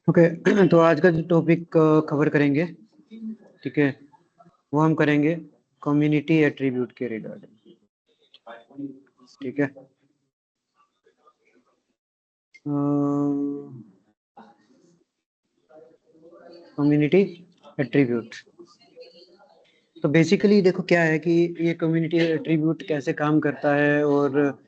Okay तो आज का जो टॉपिक कवर करेंगे, ठीक है, वो हम करेंगे कम्युनिटी एट्रीब्यूट के रिगार्डिंग, ठीक है। कम्युनिटी एट्रीब्यूट, तो बेसिकली देखो क्या है कि ये कम्युनिटी एट्रीब्यूट कैसे काम करता है और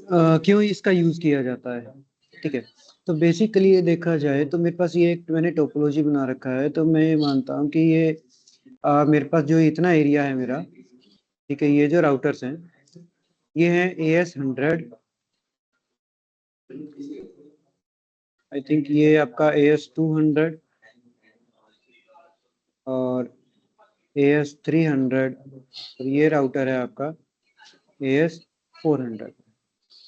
क्यों इसका यूज किया जाता है, ठीक है। तो बेसिकली ये देखा जाए तो मेरे पास ये एक मैंने टोपोलॉजी बना रखा है, तो मैं मानता हूँ कि ये मेरे पास जो इतना एरिया है मेरा, ठीक है, ये जो राउटर्स हैं ये है AS100, आई थिंक ये आपका AS200 और AS300 और ये राउटर है आपका AS400,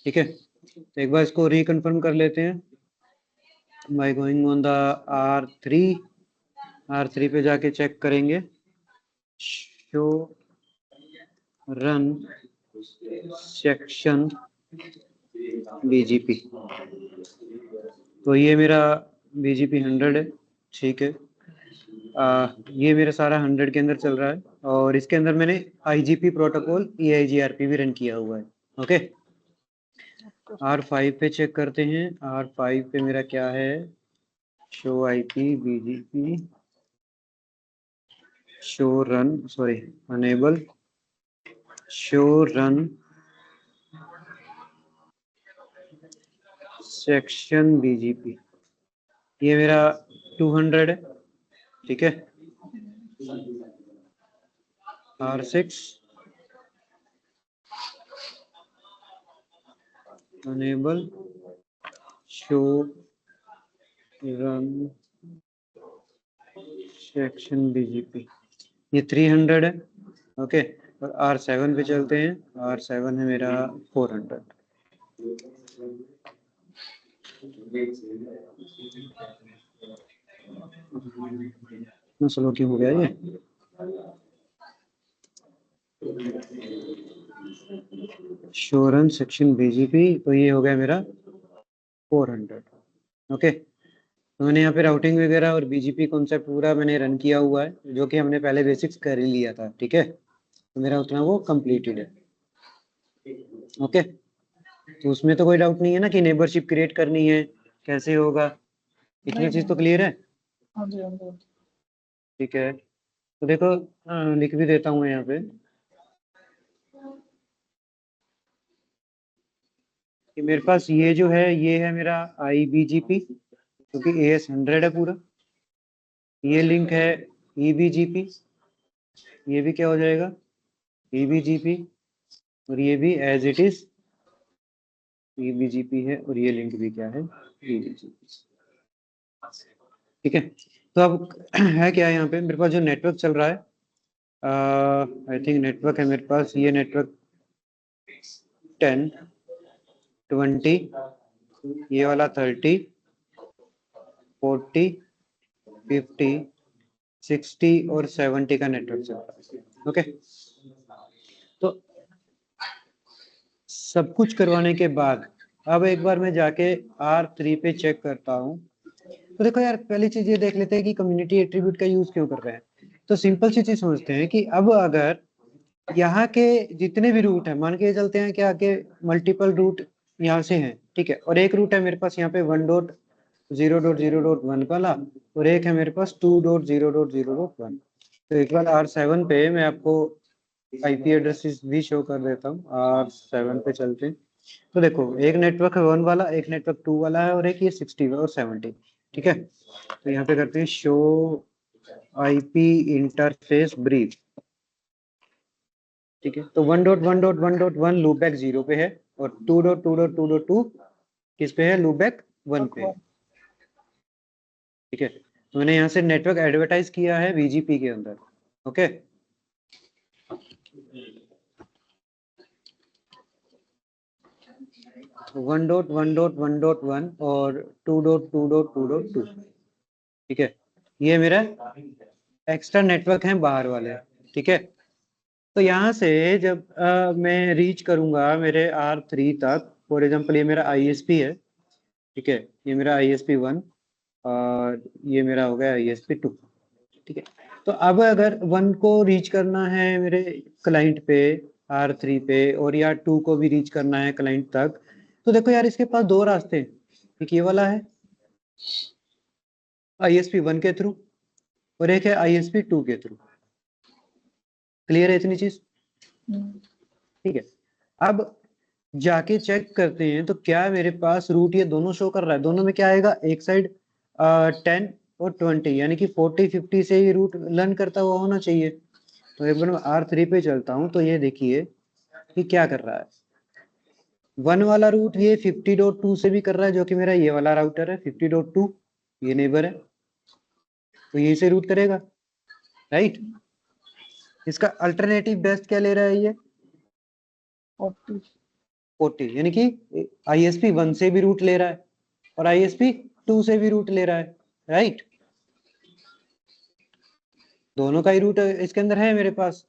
ठीक है। तो एक बार इसको रिकन्फर्म कर लेते हैं by going on the R3 पे जाके चेक करेंगे शो रन सेक्शन BGP, तो ये मेरा BGP 100 है, ठीक है। ये मेरा सारा 100 के अंदर चल रहा है और इसके अंदर मैंने IGP प्रोटोकॉल EIGRP भी रन किया हुआ है, ओके। R5 पे चेक करते हैं, R5 पे मेरा क्या है, show IP BGP show run sorry enable show run section BGP, ये मेरा 200 है, ठीक है। R6 enable show run section BGP, ये 300 है, ओके। और R7 पे चलते हैं, R7 है मेरा 400, स्लो क्यों हो गया ये, शो रन सेक्शन BGP, तो ये हो गया मेरा 400, ओके। तो मैंने यहाँ पे राउटिंग वगैरह और BGP कॉन्सेप्ट पूरा मैंने रन किया हुआ है, जो कि हमने पहले बेसिक्स कर ही लिया था, ठीक है। तो मेरा उतना वो कंप्लीटेड है, ओके। तो उसमें तो कोई डाउट नहीं है ना कि नेबरशिप क्रिएट करनी है, कैसे होगा, इतनी चीज तो क्लियर है, ठीक है। तो देखो लिख भी देता हूँ यहाँ पे कि मेरे पास ये जो है ये है मेरा IBGP, क्योंकि AS100 है पूरा, ये लिंक है EBGP, ये भी क्या हो जाएगा EBGP, और ये भी एज इट इज EBGP है, और ये लिंक भी क्या है EBGP, ठीक है। तो अब है क्या यहाँ पे मेरे पास जो नेटवर्क चल रहा है, आई थिंक नेटवर्क है मेरे पास, ये नेटवर्क 10 20 ये वाला 30 40 50 60 और 70 का नेटवर्क चल रहा है, ओके। तो सब कुछ करवाने के बाद अब एक बार मैं जाके R3 पे चेक करता हूँ, तो देखो यार पहली चीज ये देख लेते हैं कि कम्युनिटी एट्रीब्यूट का यूज क्यों कर रहे हैं। तो सिंपल सी चीज समझते हैं कि अब अगर यहाँ के जितने भी रूट है, मान के चलते हैं कि आगे मल्टीपल रूट यहाँ से हैं, ठीक है, और एक रूट है मेरे पास यहाँ पे 1.0.0.1 वाला, और एक है मेरे पास 2.0.0.1। तो एक बार R7 पे मैं आपको IP एड्रेस भी शो कर देता हूँ, R7 पे चलते हैं। तो देखो एक नेटवर्क है 1 वाला, एक नेटवर्क 2 वाला है, और एक ये 60 और 70, ठीक है। तो यहाँ पे करते हैं शो IP इंटरफेस ब्रीफ, ठीक है। तो 1.1.1.1 लूपबैक 0 पे है और 2.2.2.2 किस पे है, लूपबैक 1 पे है, ठीक है। तो मैंने यहाँ से नेटवर्क एडवर्टाइज किया है BGP के अंदर, ओके। 1.1.1.1 और 2.2.2.2, ठीक है। ये मेरा एक्स्ट्रा नेटवर्क है बाहर वाले, ठीक है। तो यहाँ से जब मैं रीच करूंगा मेरे R3 तक, फॉर एग्जांपल ये मेरा ISP है, ठीक है, ये मेरा ISP 1 और ये मेरा हो गया ISP 2, ठीक है। तो अब अगर 1 को रीच करना है मेरे क्लाइंट पे R3 पे और या 2 को भी रीच करना है क्लाइंट तक, तो देखो यार इसके पास दो रास्ते हैं, एक ये वाला है ISP 1 के थ्रू और एक है ISP 2 के थ्रू। क्लियर है इतनी चीज? ठीक है। अब जाके चेक करते हैं तो क्या मेरे पास रूट ये दोनों शो कर रहा है, दोनों में क्या आएगा, एक साइड 10 और 20 यानी कि 40-50 से ही रूट लर्न करता हुआ होना चाहिए। तो एक बार मैं R3 पे चलता हूँ तो ये देखिए कि क्या कर रहा है, 1 वाला रूट ये 50.2 से भी कर रहा है जो कि मेरा ये वाला राउटर है 50.2, ये नेबर है तो यही से रूट करेगा, राइट। इसका अल्टरनेटिव बेस्ट क्या ले रहा है ये 40 यानी कि ISP 1 से भी रूट ले रहा है और ISP 2 से भी रूट ले रहा है, राइट। दोनों का ही रूट इसके अंदर है मेरे पास,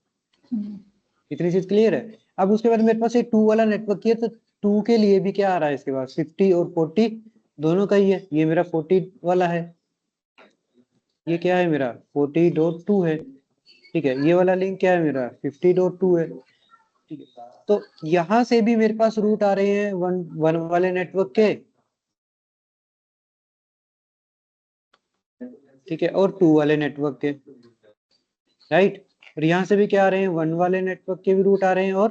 इतनी चीज क्लियर है। अब उसके बाद मेरे पास एक 2 वाला नेटवर्क है तो 2 के लिए भी क्या आ रहा है इसके पास 50 और 40 दोनों का ही है, ये मेरा 40 वाला है, ये क्या है मेरा 40.2 है, ठीक है। ये वाला लिंक क्या है मेरा 50.2 है, ठीक है। तो यहां से भी मेरे पास रूट आ रहे हैं वन वाले नेटवर्क के, ठीक है, और 2 वाले नेटवर्क के, राइट। और यहाँ से भी क्या आ रहे हैं 1 वाले नेटवर्क के भी रूट आ रहे हैं और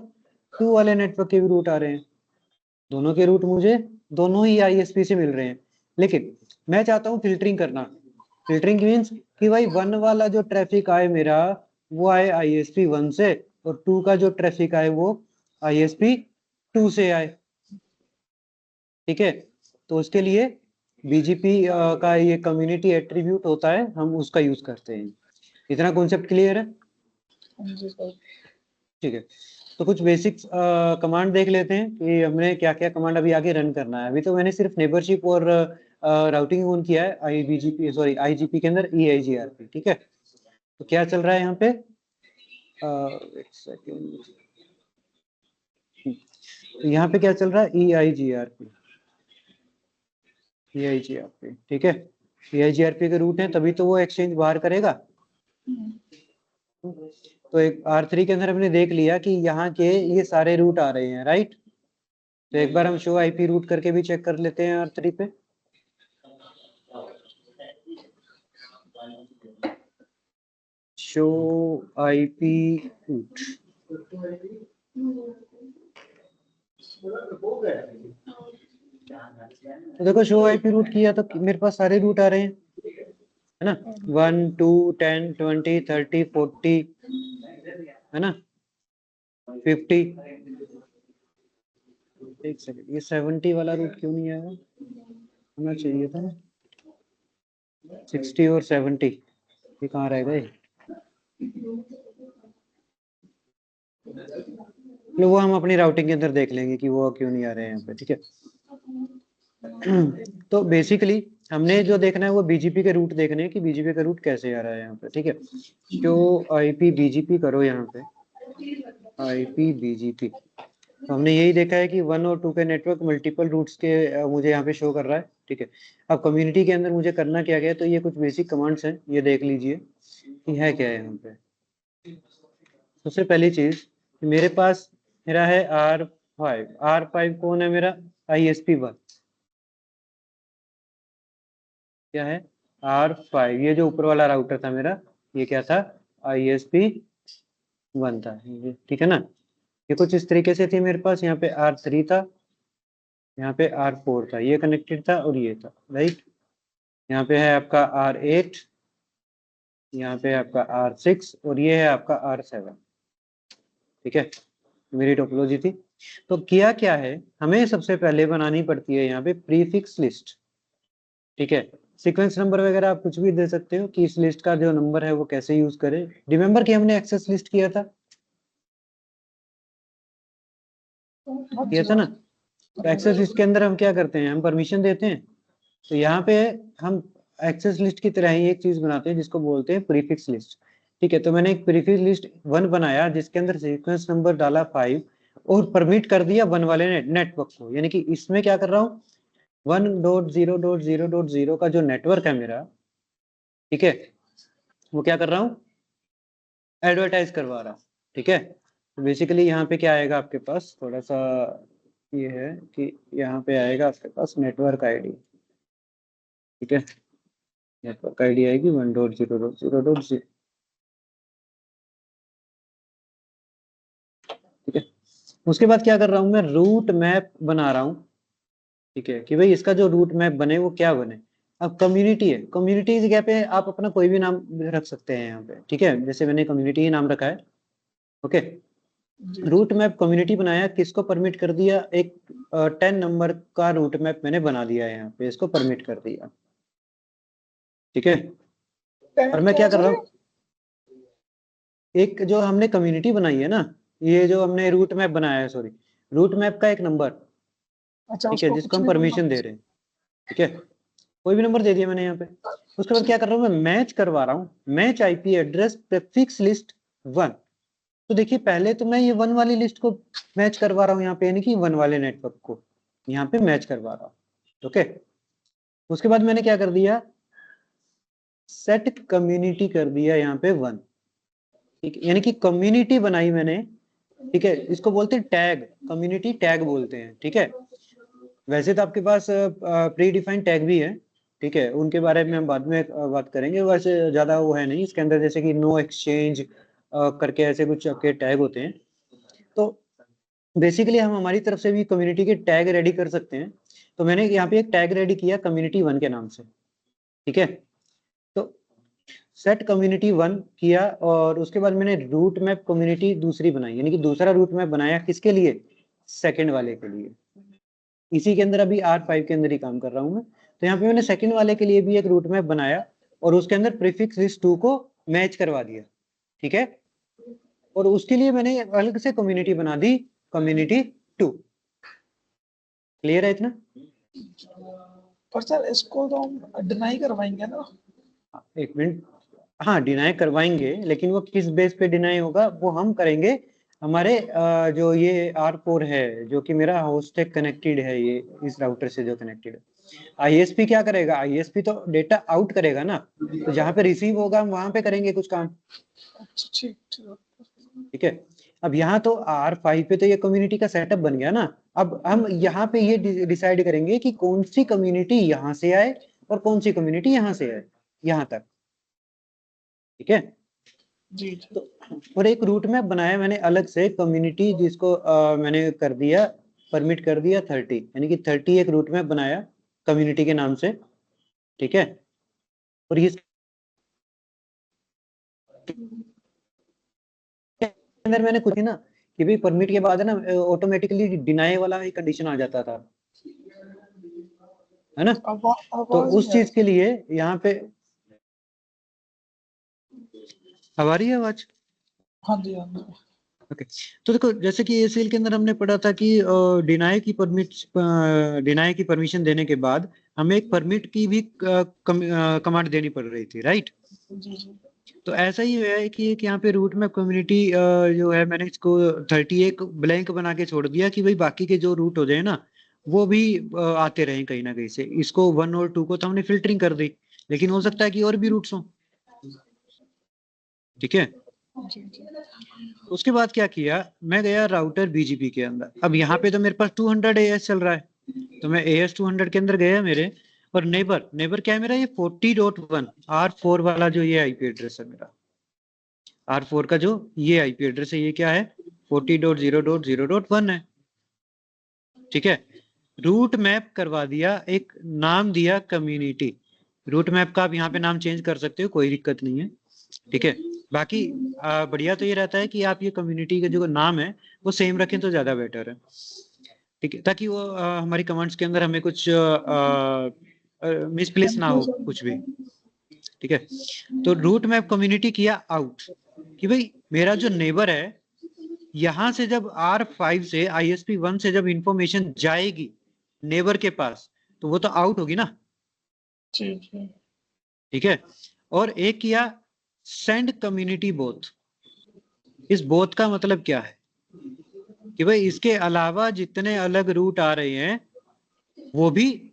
2 वाले नेटवर्क के भी रूट आ रहे हैं, दोनों के रूट मुझे दोनों ही ISP से मिल रहे हैं। लेकिन मैं चाहता हूँ फिल्टरिंग करना, फिल्टरिंग मीन्स कि भाई 1 वाला जो ट्रैफिक आए मेरा वो आए ISP 1 से और 2 का जो ट्रैफिक आए वो ISP 2 से आए, ठीक है। तो उसके लिए BGP का ये कम्युनिटी एट्रीब्यूट होता है, हम उसका यूज करते हैं। इतना कॉन्सेप्ट क्लियर है? ठीक है। तो कुछ बेसिक कमांड देख लेते हैं कि हमने क्या क्या कमांड अभी आगे रन करना है। अभी तो मैंने सिर्फ नेबरशिप और राउटिंग ऑन किया है IGP के अंदर EIGRP, ठीक है। तो क्या चल रहा है यहाँ पे, एक सेकेंड, तो यहाँ पे क्या चल रहा है EIGRP, ठीक है। EIGRP के रूट है तभी तो वो एक्सचेंज बाहर करेगा। तो एक R3 के अंदर हमने देख लिया कि यहाँ के ये सारे रूट आ रहे हैं, राइट। तो एक बार हम शो IP रूट करके भी चेक कर लेते हैं R3 पे। शो IP रूट, तो देखो शो IP रूट किया तो मेरे पास सारे रूट आ रहे हैं, है ना, 1 2 10 20 30 40, है ना, 50। एक सेकंड, ये 70 वाला रूट क्यों नहीं आया, होना चाहिए था 60 और 70, ये कहाँ रह गए, वो हम अपनी राउटिंग के अंदर देख लेंगे कि वो क्यों नहीं आ रहे हैं यहाँ पे, ठीक है। तो बेसिकली हमने जो देखना है वो BGP के रूट देखने हैं कि BGP का रूट कैसे आ रहा है यहाँ पे, ठीक है। तो IP BGP करो यहाँ पे, IP BGP, तो हमने यही देखा है कि 1 और 2 के नेटवर्क मल्टीपल रूट्स के मुझे यहाँ पे शो कर रहा है, ठीक है। अब कम्युनिटी के अंदर मुझे करना क्या गया, तो ये कुछ बेसिक कमांड्स हैं, ये देख लीजिए कि है क्या है यहाँ पे। सबसे पहली चीज मेरे पास मेरा है R5 कौन है मेरा ISP 1, क्या है R5, ये जो ऊपर वाला राउटर था मेरा ये क्या था ISP 1 था, ठीक है ना। ये कुछ इस तरीके से थी मेरे पास, यहाँ पे R3 था, यहाँ पे R4 था, ये कनेक्टेड था और ये था, राइट। यहाँ पे है आपका R8, यहाँ पे है आपका R6 और ये है आपका R7, ठीक है। मेरी टोपोलॉजी थी। तो किया क्या है, हमें सबसे पहले बनानी पड़ती है यहाँ पे प्रीफिक्स लिस्ट, ठीक है। सीक्वेंस नंबर वगैरह आप कुछ भी दे सकते हो कि इस लिस्ट का जो नंबर है वो कैसे यूज करें। रिमेम्बर कि हमने एक्सेस लिस्ट किया था ना। तो एक्सेस लिस्ट के अंदर हम क्या करते हैं, हम परमिशन देते हैं। तो यहाँ पे हम एक्सेस लिस्ट की तरह ही एक चीज बनाते हैं जिसको बोलते हैं प्रीफिक्स लिस्ट, ठीक है। तो मैंने एक प्रीफिक्स लिस्ट 1 बनाया जिसके अंदर सीक्वेंस नंबर डाला 5 और परमिट कर दिया 1 वाले नेटवर्क को, यानी कि इसमें क्या कर रहा हूँ 1.0.0.0 का जो नेटवर्क है मेरा, ठीक है, वो क्या कर रहा हूँ एडवर्टाइज करवा रहा हूँ, ठीक है। तो बेसिकली यहाँ पे क्या आएगा आपके पास, थोड़ा सा ये है कि यहाँ पे आएगा आपके पास नेटवर्क आईडी, ठीक है, नेटवर्क आईडी आएगी 1.0.0.0, ठीक है। उसके बाद क्या कर रहा हूँ मैं रूट मैप बना रहा हूँ, ठीक है, कि भाई इसका जो रूट मैप बने वो क्या बने। अब कम्युनिटी है, कम्युनिटी की जगह पे आप अपना कोई भी नाम रख सकते हैं यहाँ पे, ठीक है, जैसे मैंने कम्युनिटी ही नाम रखा है, ओके। रूट मैप कम्युनिटी बनाया, किसको परमिट कर दिया, एक 10 नंबर का रूट मैप मैंने बना दिया है, यहाँ पे इसको परमिट कर दिया, ठीक है। और मैं क्या कर रहा हूँ, एक जो हमने कम्युनिटी बनाई है ना, ये जो हमने रूट मैप बनाया है, सॉरी, रूट मैप का एक नंबर, अच्छा, ठीक है, जिसको हम परमिशन दे रहे हैं, ठीक है, कोई भी नंबर दे दिया मैंने यहाँ पे। उसके बाद क्या कर रहा हूँ मैं मैच करवा रहा हूँ, match IP address prefix list 1। तो देखिए पहले तो मैं ये 1 वाली लिस्ट को मैच करवा रहा हूँ यहाँ पे, यानी कि 1 वाले नेटवर्क को यहाँ पे मैच करवा रहा हूँ, ओके। उसके बाद मैंने क्या कर दिया सेट कम्युनिटी कर दिया यहाँ पे 1, ठीक है, यानी कि कम्युनिटी बनाई मैंने, ठीक है, इसको बोलते हैं टैग, कम्युनिटी टैग बोलते हैं, ठीक है। वैसे तो आपके पास प्री डिफाइंड टैग भी है, ठीक है, उनके बारे में हम बाद में बात करेंगे, वैसे ज्यादा वो है नहीं इसके अंदर, जैसे कि नो एक्सचेंज करके ऐसे कुछ आपके टैग होते हैं। तो बेसिकली हम हमारी तरफ से भी कम्युनिटी के टैग रेडी कर सकते हैं। तो मैंने यहाँ पे एक टैग रेडी किया कम्युनिटी 1 के नाम से, ठीक है। तो सेट कम्युनिटी 1 किया और उसके बाद मैंने रूट मैप कम्युनिटी दूसरी बनाई, यानी कि दूसरा रूट मैप बनाया किसके लिए, सेकंड वाले के लिए। इसी के अंदर अभी R5 के अंदर ही काम कर रहा हूँ मैं। तो यहाँ पे मैंने सेकंड वाले के लिए भी एक रूट मैप बनाया और उसके अंदर प्रीफिक्स लिस्ट 2 को मैच करवा दिया, ठीक है। और उसके लिए मैंने अलग से कम्युनिटी बना दी कम्युनिटी 2। क्लियर है इतना? पर सर इसको तो हम डिनाई करवाएंगे ना। एक मिनट, हाँ डिनाई करवाएंगे, लेकिन वो किस बेस पे डिनाई होगा वो हम करेंगे। हमारे जो ये R4 है जो कि मेरा होस्ट टेक कनेक्टेड है, ये इस राउटर से जो कनेक्टेड है, आईएसपी क्या करेगा, आईएसपी तो डेटा आउट करेगा ना, तो जहाँ पे रिसीव होगा हम वहां पे करेंगे कुछ काम, अच्छा, ठीक ठीक है। अब यहाँ तो R5 पे तो ये कम्युनिटी का सेटअप बन गया ना, अब हम यहाँ पे ये डिसाइड करेंगे कि कौन सी कम्युनिटी यहाँ से आए और कौन सी कम्युनिटी यहाँ से आए, यहाँ तक, ठीक है। जी। तो और एक रूट मैप बनाया मैंने अलग से कम्युनिटी, जिसको मैंने कर दिया परमिट कर दिया 30, यानी कि 30 एक रूट मैप बनाया कम्युनिटी के नाम से, ठीक है। और इसके अंदर मैंने कुछ ही ना कि भाई परमिट के बाद है ना ऑटोमेटिकली डिनाई वाला एक कंडीशन आ जाता था, है ना। तो आवाज उस नहीं आ चीज रही। के लिए यहाँ पे आ रही है आवाज, हाँ जी, हाँ जी। ओके। तो देखो जैसे कि एसीएल के अंदर हमने पढ़ा था कि डिनाई की परमिशन देने के बाद हमें एक परमिट की भी कमांड देनी पड़ रही थी, राइट। जी जी। तो ऐसा ही है कि एक यहाँ पे रूट में कम्युनिटी जो है मैंने इसको 31 ब्लैंक बना के छोड़ दिया कि भाई बाकी के जो रूट हो जाए ना वो भी आते रहे कहीं ना कहीं से। इसको 1 और 2 को तो हमने फिल्टरिंग कर दी, लेकिन हो सकता है कि और भी रूट्स हों, ठीक है। जी जी। उसके बाद क्या किया, मैं गया राउटर बीजीपी के अंदर। अब यहाँ पे तो मेरे पास 200 एएस चल रहा है, तो मैं एएस 200 के अंदर गया मेरे, और नेबर नेबर क्या है मेरा, ये 40.1 R4 वाला जो ये आईपी एड्रेस है मेरा, R4 का जो ये आईपी एड्रेस है ये क्या है 40.0.0.1 है, ठीक है। रूट मैप करवा दिया, एक नाम दिया कम्युनिटी। रूट मैप का आप यहाँ पे नाम चेंज कर सकते हो, कोई दिक्कत नहीं है, ठीक है। बाकी बढ़िया तो ये रहता है कि आप ये कम्युनिटी का जो नाम है वो सेम रखें तो ज्यादा बेटर है, ठीक है, ताकि वो हमारी कमांड्स के अंदर हमें कुछ मिसप्लेस ना हो कुछ भी, ठीक है। तो रूट मैप कम्युनिटी किया आउट कि भाई मेरा जो नेबर है यहां से जब R5 से ISP1 से जब इंफॉर्मेशन जाएगी नेबर के पास तो वो तो आउट होगी ना, जी जी। ठीक है। और एक किया सेंड कम्युनिटी बोथ। इस बोथ का मतलब क्या है, कि भाई इसके अलावा जितने अलग रूट आ रहे हैं वो भी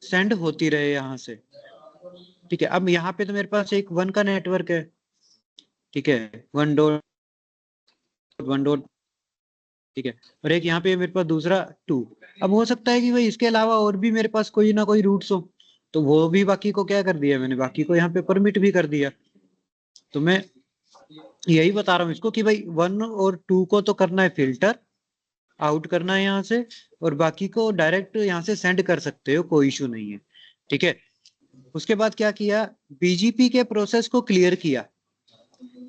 सेंड होती रहे यहाँ से। ठीक है, अब यहाँ पे तो मेरे पास एक 1 का नेटवर्क है, ठीक है, 1 डॉट ठीक है, और एक यहाँ पे मेरे पास दूसरा 2। अब हो सकता है कि भाई इसके अलावा और भी मेरे पास कोई ना कोई रूट्स हो, तो वो भी बाकी को क्या कर दिया मैंने, बाकी को यहाँ पे परमिट भी कर दिया। तो मैं यही बता रहा हूँ इसको कि भाई 1 और 2 को तो करना है फिल्टर आउट करना है यहाँ से, और बाकी को डायरेक्ट यहाँ से सेंड कर सकते हो, कोई इशू नहीं है। ठीक है, उसके बाद क्या किया, बीजीपी के प्रोसेस को क्लियर किया।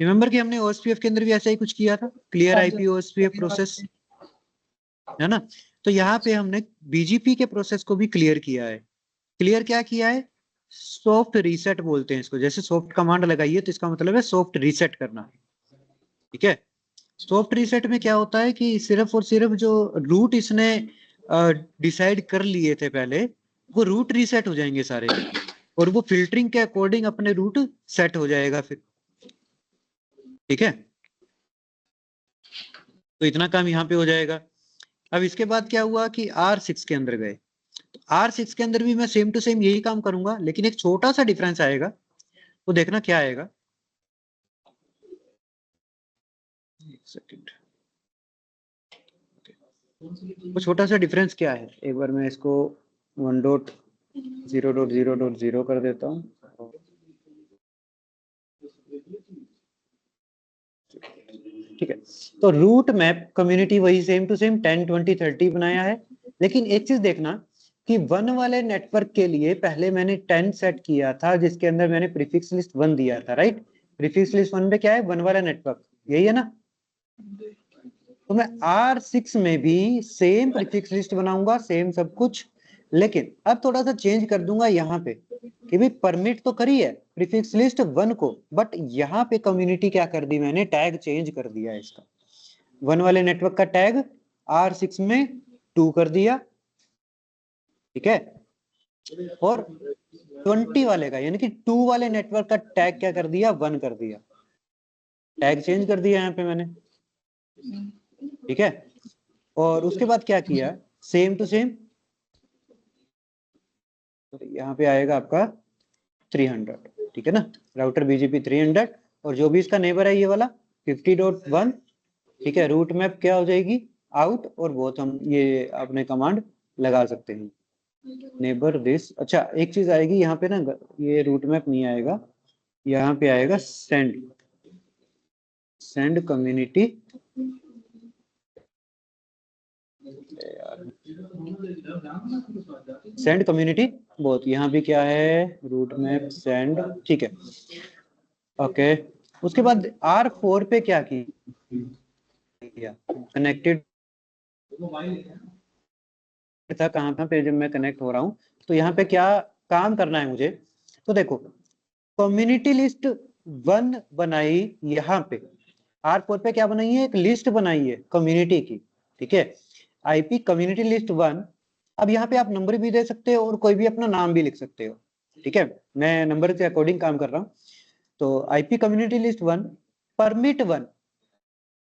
रिमेंबर कि हमने ओएसपीएफ के अंदर भी ऐसा ही कुछ किया था, क्लियर आईपी ओएसपीएफ प्रोसेस, है ना। तो यहाँ पे हमने बीजीपी के प्रोसेस को भी क्लियर किया है। क्लियर क्या किया है, सॉफ्ट रीसेट बोलते हैं इसको। जैसे सॉफ्ट कमांड लगाइए तो इसका मतलब है सॉफ्ट रीसेट करना। ठीक है, सॉफ्ट रीसेट में क्या होता है कि सिर्फ और सिर्फ जो रूट इसने डिसाइड कर लिए थे पहले, वो रूट रीसेट हो जाएंगे सारे, और वो फिल्टरिंग के अकॉर्डिंग अपने रूट सेट हो जाएगा फिर। ठीक है, तो इतना काम यहाँ पे हो जाएगा। अब इसके बाद क्या हुआ कि R6 के अंदर गए, तो R6 के अंदर भी मैं सेम टू सेम यही काम करूंगा, लेकिन एक छोटा सा डिफरेंस आएगा, वो देखना क्या आएगा। एक सेकंड, वो छोटा सा डिफरेंस क्या है, एक बार मैं इसको 1.0.0.0 कर देता हूँ। ठीक है, तो रूट मैप कम्युनिटी वही सेम टू सेम 10 20 30 बनाया है, लेकिन एक चीज देखना कि 1 वाले नेटवर्क के लिए पहले मैंने 10 सेट किया था, जिसके अंदर मैंने प्रीफिक्स लिस्ट 1 दिया था, राइट। प्रीफिक्स लिस्ट 1 पे क्या है, 1 वाला नेटवर्क, यही है ना। तो मैं R6 में भी सेम प्रीफिक्स लिस्ट बनाऊंगा, सेम सब कुछ, लेकिन अब थोड़ा सा चेंज कर दूंगा यहाँ पे कि भाई परमिट तो करी है प्रीफिक्स लिस्ट 1 को, बट यहाँ पे कम्युनिटी क्या कर दी मैंने, टैग चेंज कर दिया है इसका। 1 वाले नेटवर्क का टैग R6 में 2 कर दिया, ठीक है, और 20 वाले का यानी कि 2 वाले नेटवर्क का टैग क्या कर दिया, 1 कर दिया, टैग चेंज कर दिया यहाँ पे मैंने। ठीक है, और उसके बाद क्या किया, सेम टू सेम, यहाँ पे आएगा आपका 300, ठीक है ना, राउटर बीजीपी 300, और जो भी इसका नेबर है ये वाला 50.1, ठीक है। रूट मैप क्या हो जाएगी, आउट, और बहुत हम ये अपने कमांड लगा सकते हैं, नेबर दिस। अच्छा, एक चीज आएगी यहाँ पे ना, ये रूट मैप नहीं आएगा, यहाँ पे आएगा send, send community, send community बहुत, यहाँ भी क्या है, रूट मैप सेंड, ठीक है, ओके। उसके बाद R4 पे क्या किया, कनेक्टेड था, कहाँ पे जब मैं कनेक्ट हो रहा हूँ, तो यहाँ पे क्या काम करना है मुझे, तो देखो कम्युनिटी लिस्ट 1 बनाई, यहाँ पे R4 पे क्या बनाई है, एक लिस्ट बनाई है कम्युनिटी की, ठीक है, आईपी कम्युनिटी लिस्ट 1। अब यहाँ पे आप नंबर भी दे सकते हो और कोई भी अपना नाम भी लिख सकते हो, ठीक है, मैं नंबर के अकॉर्डिंग काम कर रहा हूँ। तो आईपी कम्युनिटी लिस्ट 1 परमिट 1,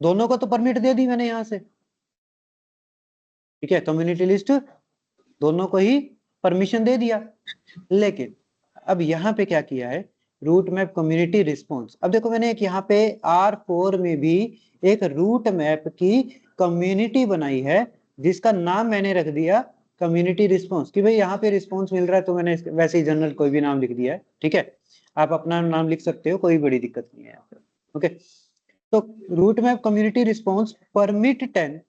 दोनों को तो परमिट दे दी मैंने यहाँ से, ठीक है, कम्युनिटी लिस्ट दोनों को ही परमिशन दे दिया, लेकिन अब यहाँ पे क्या किया है, रूट मैप कम्युनिटी रिस्पॉन्स। अब देखो मैंने एक यहाँ पे R4 में भी एक रूट मैप की कम्युनिटी बनाई है, जिसका नाम मैंने रख दिया कम्युनिटी रिस्पॉन्स, कि भाई यहाँ पे रिस्पॉन्स मिल रहा है, तो मैंने वैसे ही जनरल कोई भी नाम लिख दिया है, ठीक है, आप अपना नाम लिख सकते हो, कोई बड़ी दिक्कत नहीं है यहाँ पे, ओके। तो route map community response permit 10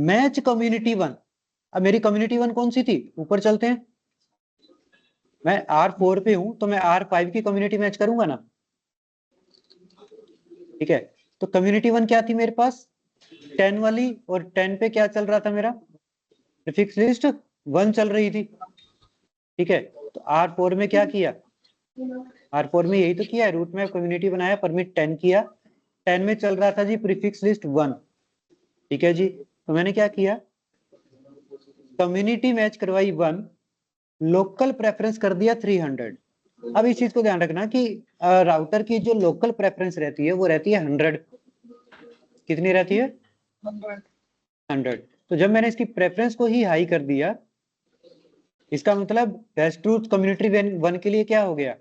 match community 1। अब मेरी कम्युनिटी 1 कौन सी थी, ऊपर चलते हैं, मैं R4 पे हूं, तो मैं R5 की कम्युनिटी मैच करूंगा ना, ठीक है। तो कम्युनिटी 1 क्या थी मेरे पास, 10 वाली, और 10 पे क्या चल रहा था मेरा, प्रीफिक्स लिस्ट 1 चल रही थी, ठीक है। तो R4 में क्या किया, R4 में यही तो किया है, रूट मैप कम्युनिटी बनाया, परमिट 10 किया, 10 में चल रहा था जी प्रीफिक्स लिस्ट 1, ठीक है जी। तो मैंने क्या किया, कम्युनिटी मैच करवाई 1, लोकल प्रेफरेंस कर दिया 300। अब इस चीज को ध्यान रखना कि राउटर की जो लोकल प्रेफरेंस रहती है वो रहती है 100, कितनी रहती है, 100। 100। तो जब मैंने इसकी प्रेफरेंस को ही हाई कर दिया, इसका मतलब बेस्ट ट्रूथ कम्युनिटी 1 के लिए क्या हो गया,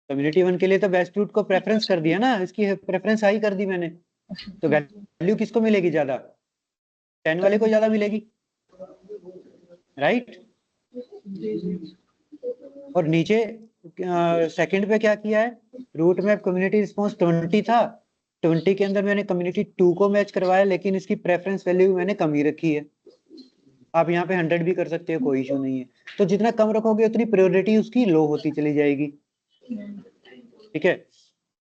कम्युनिटी 1 के लिए तो बेस्ट ट्रूथ को प्रेफरेंस कर दिया ना, इसकी प्रेफरेंस हाई कर दी मैंने, तो वैल्यू किसको मिलेगी ज्यादा, 10 वाले को ज्यादा मिलेगी, राइट। जी जी। और नीचे सेकंड पे क्या किया है, रूट मैप कम्युनिटी रिस्पांस 20 था, 20 के अंदर मैंने कम्युनिटी 2 को मैच करवाया, लेकिन इसकी प्रेफरेंस वैल्यू मैंने कम ही रखी है। आप यहाँ पे 100 भी कर सकते हो, कोई इशू नहीं है। तो जितना कम रखोगे उतनी प्रायोरिटी उसकी लो होती चली जाएगी, ठीक है।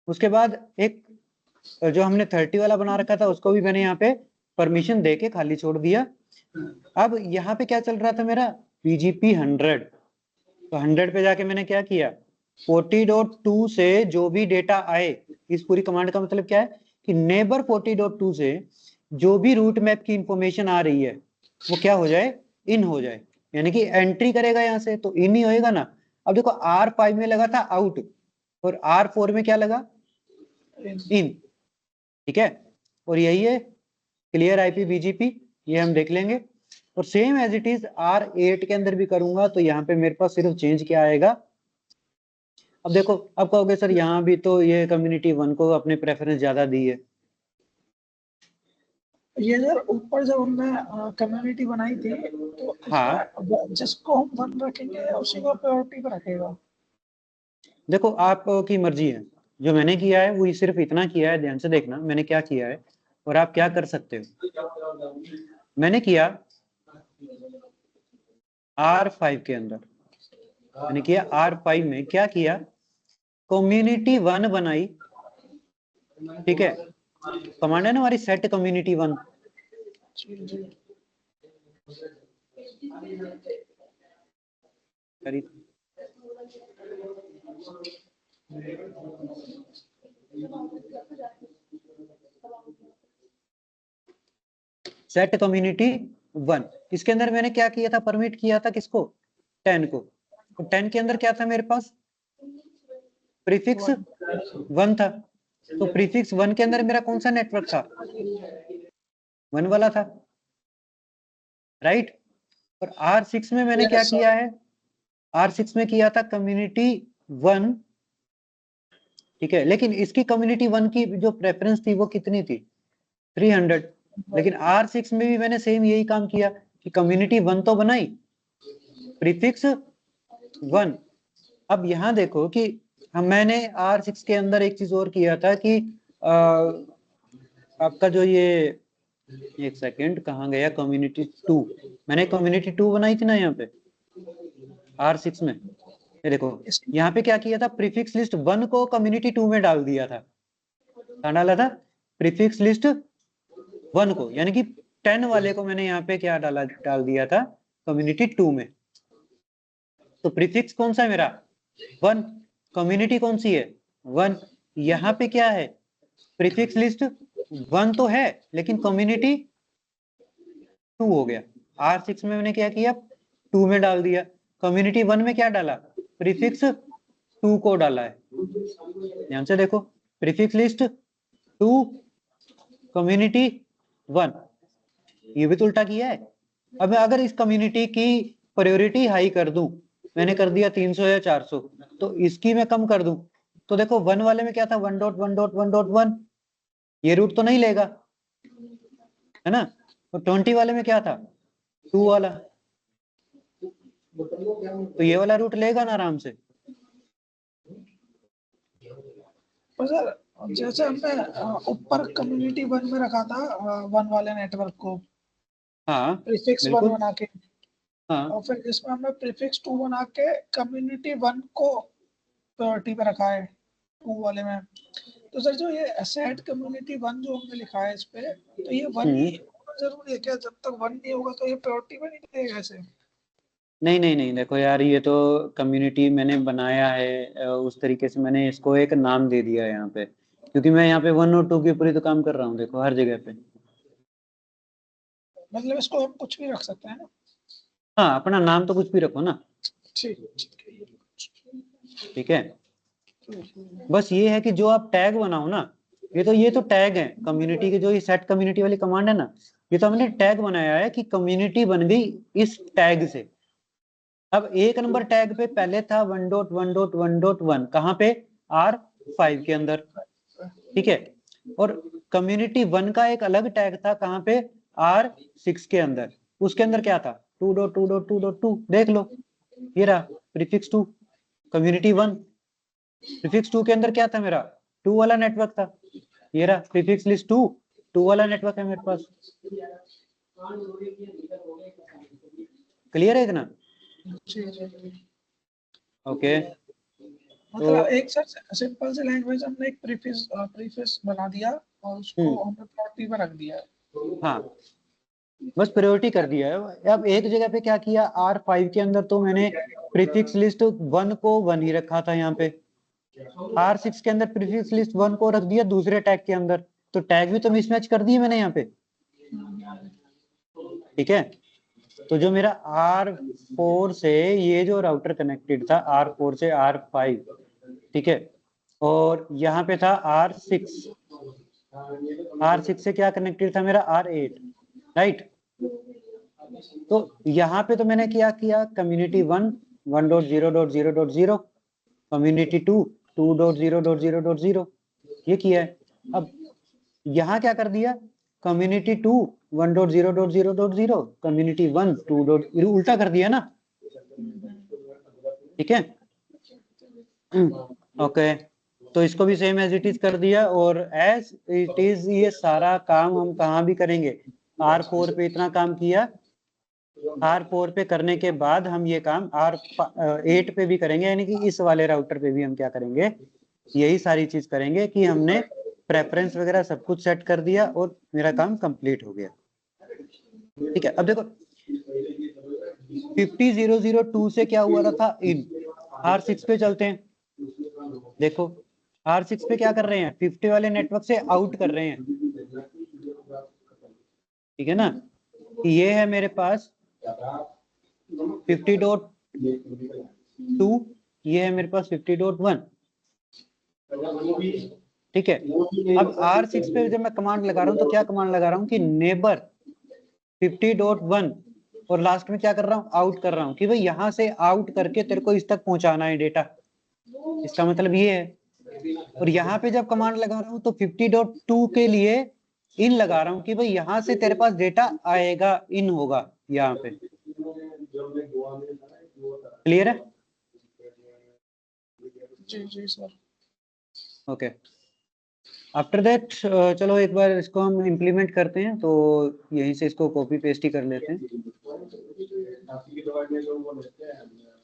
उसके बाद एक जो हमने 30 वाला बना रखा था उसको भी मैंने यहाँ पे परमिशन दे के खाली छोड़ दिया। अब यहाँ पे क्या चल रहा था मेरा, BGP 100, तो 100 पे जाके मैंने क्या किया, 40.2 से जो भी डेटा आए, इस पूरी कमांड का मतलब क्या है कि नेबर 40.2 से जो भी रूट मैप की इंफॉर्मेशन आ रही है वो क्या हो जाए, इन हो जाए, यानी कि एंट्री करेगा यहाँ से तो इन ही होएगा ना। अब देखो R5 में लगा था आउट और R4 में क्या लगा, इन, ठीक है। और यही है क्लियर IP BGP, ये हम देख लेंगे। और same as it is R8 के अंदर भी करूंगा, तो यहाँ पे मेरे पास सिर्फ चेंज क्या आएगा, अब देखो, अब कहोगे सर यहाँ भी तो ये कम्युनिटी 1 को अपने प्रेफरेंस ज्यादा दी है। ये सर ऊपर जब हमने कम्युनिटी बनाई थी तो हाँ इसमें जिसको हम 1 रखेंगे उसी को प्रायोरिटी पे रखेगा। देखो आपकी मर्जी है, जो मैंने किया है वो सिर्फ इतना किया है, ध्यान से देखना मैंने क्या किया है और आप क्या कर सकते हो। मैंने किया R5 के अंदर, मैंने किया R5 में क्या किया, कम्युनिटी 1 बनाई, ठीक है। कमांड है ना हमारी सेट कम्युनिटी 1, करी सेट कम्युनिटी 1, इसके अंदर मैंने क्या किया था, परमिट किया था किसको, 10 को। तो 10 के अंदर क्या था मेरे पास, प्रीफिक्स 1 था, तो प्रीफिक्स 1 के अंदर मेरा कौन सा नेटवर्क था, 1 वाला था, राइट। और R6 में मैंने क्या किया है, R6 में किया था कम्युनिटी 1, ठीक है। लेकिन इसकी कम्युनिटी 1 की जो प्रेफरेंस थी वो कितनी थी, 300। लेकिन R6 में भी मैंने सेम यही काम किया कि कम्युनिटी 1 तो बनाई, प्रीफिक्स 1। अब यहाँ देखो कि मैंने R6 के अंदर एक चीज और किया था कि आपका जो ये, एक सेकेंड कहाँ गया, कम्युनिटी 2, मैंने कम्युनिटी 2 बनाई थी ना यहाँ पे R6 में, ये देखो यहाँ पे क्या किया था, प्रीफिक्स लिस्ट 1 को कम्युनिटी 2 में डाल दिया था, कहाँ डाला था, प्रीफिक्स लिस्ट 1 को, यानी कि 10 वाले को मैंने यहाँ पे क्या डाल दिया था कम्युनिटी 2 में। तो प्रीफिक्स कौन सा है मेरा, 1, कम्युनिटी कौन सी है, 1। यहाँ पे क्या है, प्रीफिक्स लिस्ट 1 तो है लेकिन कम्युनिटी 2 हो गया। R6 में मैंने क्या किया, 2 में डाल दिया, कम्युनिटी 1 में क्या डाला, प्रीफिक्स 2 को डाला है, ध्यान से देखो, प्रीफिक्स लिस्ट 2 कम्युनिटी 1, ये भी तो उल्टा किया है। अब मैं अगर इस कम्युनिटी की प्रायोरिटी हाई कर दूं, मैंने कर दिया 300 या 400, तो इसकी मैं कम कर दूं, तो देखो 1 वाले में क्या था, 1.1.1.1, ये रूट तो नहीं लेगा, है ना। तो 20 वाले में क्या था, 2 वाला, तो ये वाला रूट लेगा ना आराम से। तो सर जैसे हमने ऊपर कम्युनिटी 1 में रखा था 1 वाले नेटवर्क को हाँ प्रीफिक्स 1 बिल्कुल, बना के, हाँ और फिर इसमें हमने प्रीफिक्स 2 बना के कम्युनिटी 1 को प्रायोरिटी पे रखा है 2 वाले में। तो सर जो ये एसेट कम्युनिटी 1 जो हमने लिखा है इस पे, तो ये 1 ही होना जरूरी है क्या, जब तक 1 नहीं होगा तो ये प्रायोरिटी में नहीं देगा ऐसे। नहीं नहीं नहीं, देखो यार ये तो कम्युनिटी मैंने बनाया है उस तरीके से, मैंने इसको एक नाम दे दिया है यहाँ पे, क्योंकि मैं यहाँ पे 1 और 2 के ऊपर ही तो काम कर रहा हूँ, देखो हर जगह पे। मतलब इसको हम कुछ भी रख सकते हैं ना। हाँ अपना नाम तो कुछ भी रखो ना, ठीक ठीक है। ठीक है। बस ये है कि जो आप टैग बनाओ ना, ये तो टैग है कम्युनिटी के, जो ये सेट कम्युनिटी वाली कमांड है ना, ये तो हमने टैग बनाया है कि कम्युनिटी बन गई इस टैग से। अब एक नंबर टैग पे पहले था 1.1.1.1, कहाँ पे? R5 के अंदर, ठीक है। और कम्युनिटी 1 का एक अलग टैग था, कहाँ पे? R6 के अंदर। उसके अंदर क्या था? 2.2.2.2, देख लो, ये रहा प्रीफिक्स 2, कम्युनिटी 1। प्रीफिक्स 2 के अंदर क्या था मेरा? 2 वाला नेटवर्क था, ये रहा प्रीफिक्स लिस्ट 2 वाला नेटवर्क है मेरे पास। क्लियर है इतना? जी जी। ओके, मतलब तो एक सर सिंपल से लैंग्वेज हमने एक प्रीफिक्स बना दिया और उसको हमने प्रॉपर्टी में रख दिया है। हाँ, बस प्रायोरिटी कर दिया है। अब एक जगह पे क्या किया, R5 के अंदर तो मैंने प्रीफिक्स लिस्ट 1 को 1 ही रखा था यहाँ पे, R6 के अंदर प्रीफिक्स लिस्ट 1 को रख दिया दूसरे टैग के अंदर, तो टैग भी तो मिसमैच कर दिए मैंने यहाँ पे, ठीक है। तो जो मेरा R4 से ये जो राउटर कनेक्टेड था, R4 से R5, ठीक है, और यहाँ पे था R6 से क्या कनेक्टेड था मेरा? R8, right. तो यहाँ पे तो मैंने क्या किया, कम्युनिटी 1 1.0.0.0, कम्युनिटी 2 2.0.0.0, ये किया है। अब यहाँ क्या कर दिया, कम्युनिटी 2 1.0.0.0, कम्युनिटी 1 2. उल्टा कर दिया ना, ठीक है। ओके, तो इसको भी सेम एज इट इज कर दिया, और एज इट इज ये सारा काम हम कहाँ भी करेंगे, R4 पे इतना काम किया, R4 पे करने के बाद हम ये काम R8 पे भी करेंगे, यानी कि इस वाले राउटर पे भी हम क्या करेंगे, यही सारी चीज करेंगे कि हमने प्रेफरेंस वगैरह सब कुछ सेट कर दिया और मेरा काम कंप्लीट हो गया, ठीक है। अब देखो 50.0.0.2 से क्या हुआ था, इन R6 पे चलते हैं, देखो R6 पे क्या कर रहे हैं, 50 वाले नेटवर्क से आउट कर रहे हैं, ठीक है ना। ये है मेरे पास 50.2, ये है मेरे पास 50.1, ठीक है। अब R6 पे जब मैं कमांड लगा रहा हूं तो क्या कमांड लगा रहा हूं कि नेबर 50.1, और लास्ट में क्या कर रहा हूं, आउट कर रहा हूं कि भाई यहां से आउट करके तेरे को इस तक पहुंचाना है डेटा, इसका मतलब ये है। और यहाँ पे जब कमांड लगा रहा हूँ तो 50.2 के लिए इन लगा रहा हूँ कि भाई यहाँ से तेरे पास डेटा आएगा, इन होगा यहाँ पे, क्लियर है? जी जी सर। ओके, आफ्टर दैट चलो एक बार इसको हम इम्प्लीमेंट करते हैं, तो यहीं से इसको कॉपी पेस्ट ही कर लेते हैं।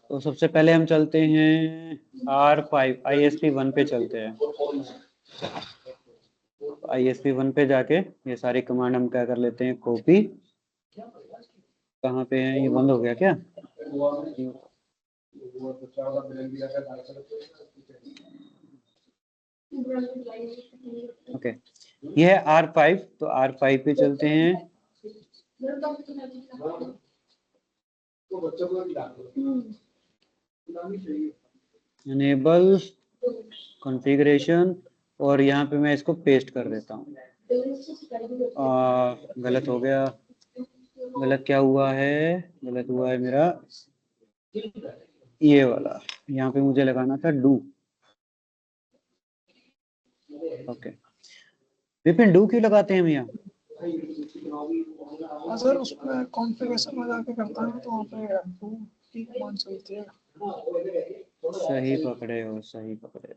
तो सबसे पहले हम चलते हैं R5 ISP1 पे चलते हैं, ISP1 पे जाके ये सारी कमांड हम क्या कर लेते हैं, कॉपी, कहाँ पे है ये, बंद हो गया क्या? ओके, ये है R5, तो R5 पे चलते हैं, इनेबल कॉन्फ़िगरेशन, और यहाँ पे मैं इसको पेस्ट कर देता हूँ। गलत हो गया, गलत क्या हुआ है, गलत हुआ है मेरा ये वाला, यहाँ पे मुझे लगाना था डू। ओके, विपिन डू क्यों लगाते हैं हम यहाँ? हाँ सर, उसमें कॉन्फ़िगरेशन में जाके करता हूँ तो वहाँ पे टू की कमांड चलती है। सही पकड़े हो, सही पकड़े हो,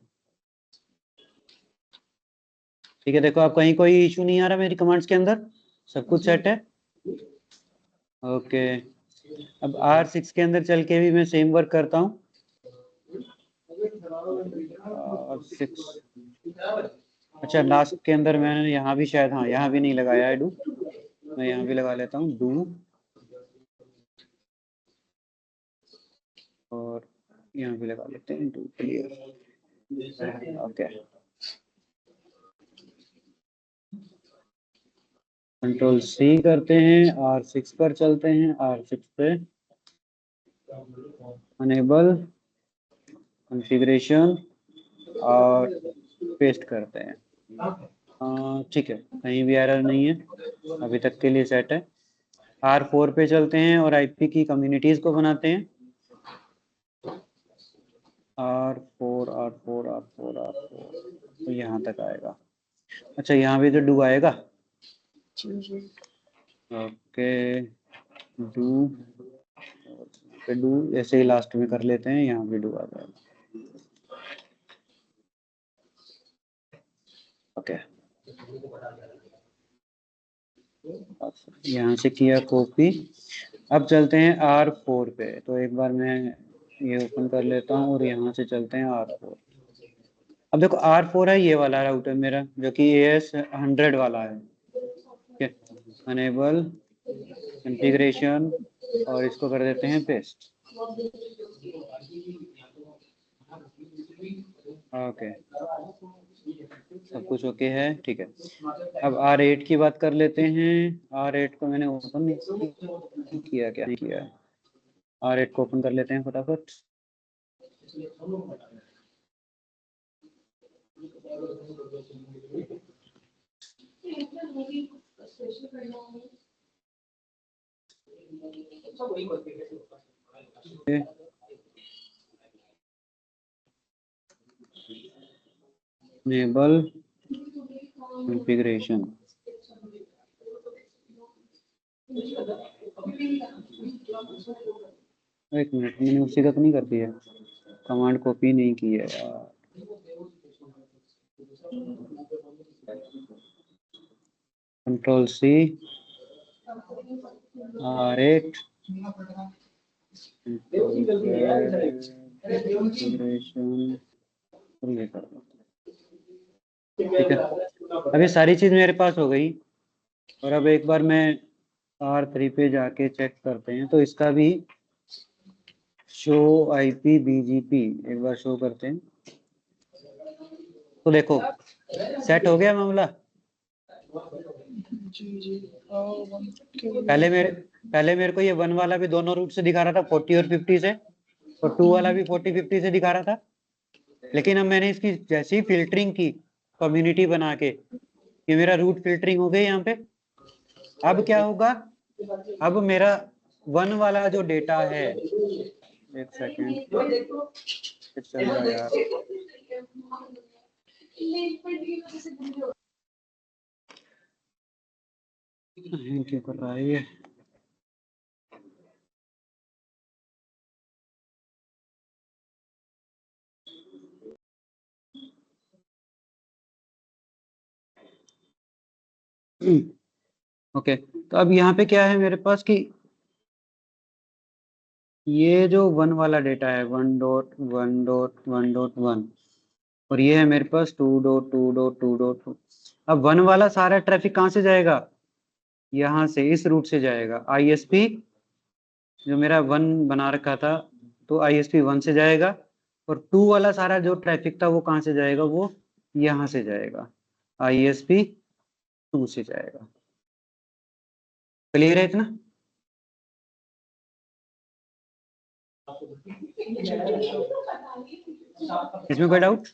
ठीक है। देखो आप कहीं कोई इशू नहीं आ रहा मेरी कमांड्स के अंदर, सब कुछ सेट है। ओके, अब R6 के अंदर चल के भी मैं सेम वर्क करता हूँ। R6, अच्छा लास्ट के अंदर मैंने यहाँ भी शायद, हाँ यहाँ भी नहीं लगाया है डू, मैं यहाँ भी लगा लेता हूँ डू, और यहाँ भी लगा लेते हैं do clear. Okay, control C करते हैं, R6 पर चलते हैं, R6 पे अनेबल कॉन्फ़िगरेशन और पेस्ट करते हैं। ठीक है, कहीं भी एरर नहीं है, अभी तक के लिए सेट है। R4 पे चलते हैं और आईपी की कम्युनिटीज को बनाते हैं। R4 R4 R4 R4 तो यहाँ तक आएगा। अच्छा, यहाँ भी तो डू आएगा। ओके, डू ऐसे ही लास्ट में कर लेते हैं, यहाँ भी डू आ जाएगा। ओके, यहाँ से किया कॉपी। अब चलते हैं R4 पे, तो एक बार मैं ये ओपन कर लेता हूँ और यहाँ से चलते हैं R4। अब देखो R4 है, ये वाला राउटर मेरा जो कि AS100 वाला है। ठीक है, अनेबल कॉन्फ़िगरेशन और इसको कर देते हैं पेस्ट। ओके, सब कुछ ओके है, ठीक है। अब R8 की बात कर लेते हैं। R8 को मैंने ओपन नहीं किया, क्या नहीं किया है। R8 को ओपन कर लेते हैं फटाफट। enable configuration। एक मिनट, मैंने उसी का तो नहीं कर दिया, कमांड कॉपी नहीं की है यार। कंट्रोल C, R8 ये कर दो, ठीक है। अब ये सारी चीज मेरे पास हो गई और अब एक बार मैं R3 पे जाके चेक करते हैं, तो इसका भी शो IP BGP एक बार शो करते हैं। तो देखो सेट हो गया मामला। पहले मेरे को ये 1 वाला भी दोनों रूट से दिखा रहा था, 40 और 50 से, और 2 वाला भी 40 50 से दिखा रहा था। लेकिन अब मैंने इसकी जैसी फिल्टरिंग की कम्युनिटी बना के, ये मेरा रूट फिल्टरिंग हो गई यहाँ पे। अब क्या होगा, अब मेरा 1 वाला जो डेटा है, एक सेकेंड चल रहा है यार, क्या कर रहा है ये। ओके, तो अब यहाँ पे क्या है मेरे पास कि ये जो 1 वाला डेटा है 1.1.1.1 और ये है मेरे पास 2.2.2.2। अब 1 वाला सारा ट्रैफिक कहाँ से जाएगा, यहाँ से, इस रूट से जाएगा। ISP जो मेरा 1 बना रखा था, तो ISP 1 से जाएगा, और 2 वाला सारा जो ट्रैफिक था वो कहाँ से जाएगा, वो यहाँ से जाएगा, ISP 2 से जाएगा। क्लियर है इतना? इसमें कोई डाउट?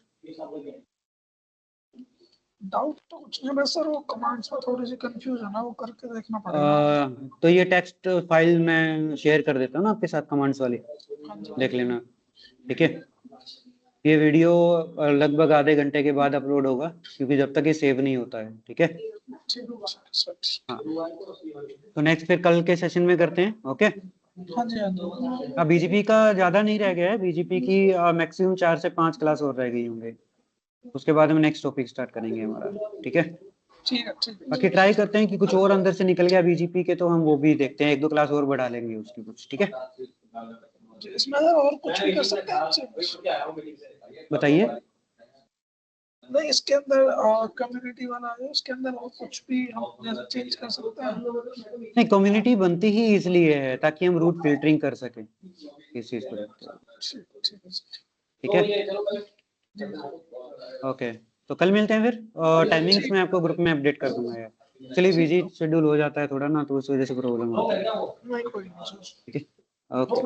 डाउट तो कुछ नहीं, बस सर वो कमांड्स में थोड़ी सी कंफ्यूज है ना, वो करके देखना पड़ेगा। तो ये टेक्स्ट फाइल मैं शेयर कर देता हूँ ना आपके साथ, कमांड्स वाली, देख लेना, ठीक है। ये वीडियो लगभग आधे घंटे के बाद अपलोड होगा, क्योंकि जब तक ये सेव नहीं होता है, ठीक है। हाँ, तो नेक्स्ट फिर कल के सेशन में करते हैं, ओके। हाँ जी, हाँ जी। अब BGP का ज्यादा नहीं रह गया है, BGP की मैक्सिमम 4 से 5 क्लास और रह गई होंगे, उसके बाद हम नेक्स्ट टॉपिक स्टार्ट करेंगे हमारा, ठीक है। ठीक है, ठीक है। बाकी ट्राई करते हैं कि कुछ और अंदर से निकल गया BGP के, तो हम वो भी देखते हैं, 1-2 क्लास और बढ़ा लेंगे उसकी कुछ, ठीक है। इसमें सर और कुछ भी कर सकते हैं आपसे? बताइए। नहीं, इसके अंदर कम्युनिटी वाला है, उसके अंदर और कुछ भी हम जैसे चेंज कर सकते हैं? नहीं, कम्युनिटी बनती ही इसलिए है ताकि हम रूट फिल्टरिंग कर सकें इस चीज को देखते हुए, ठीक है। ओके, तो कल मिलते हैं फिर, और टाइमिंग्स मैं आपको ग्रुप में अपडेट कर दूंगा यार। चलिए, बिजी शेड्यूल हो जाता है थोड़ा ना, तो उस वजह से प्रॉब्लम होता है, नहीं, कोई नहीं, ठीक है। ओके।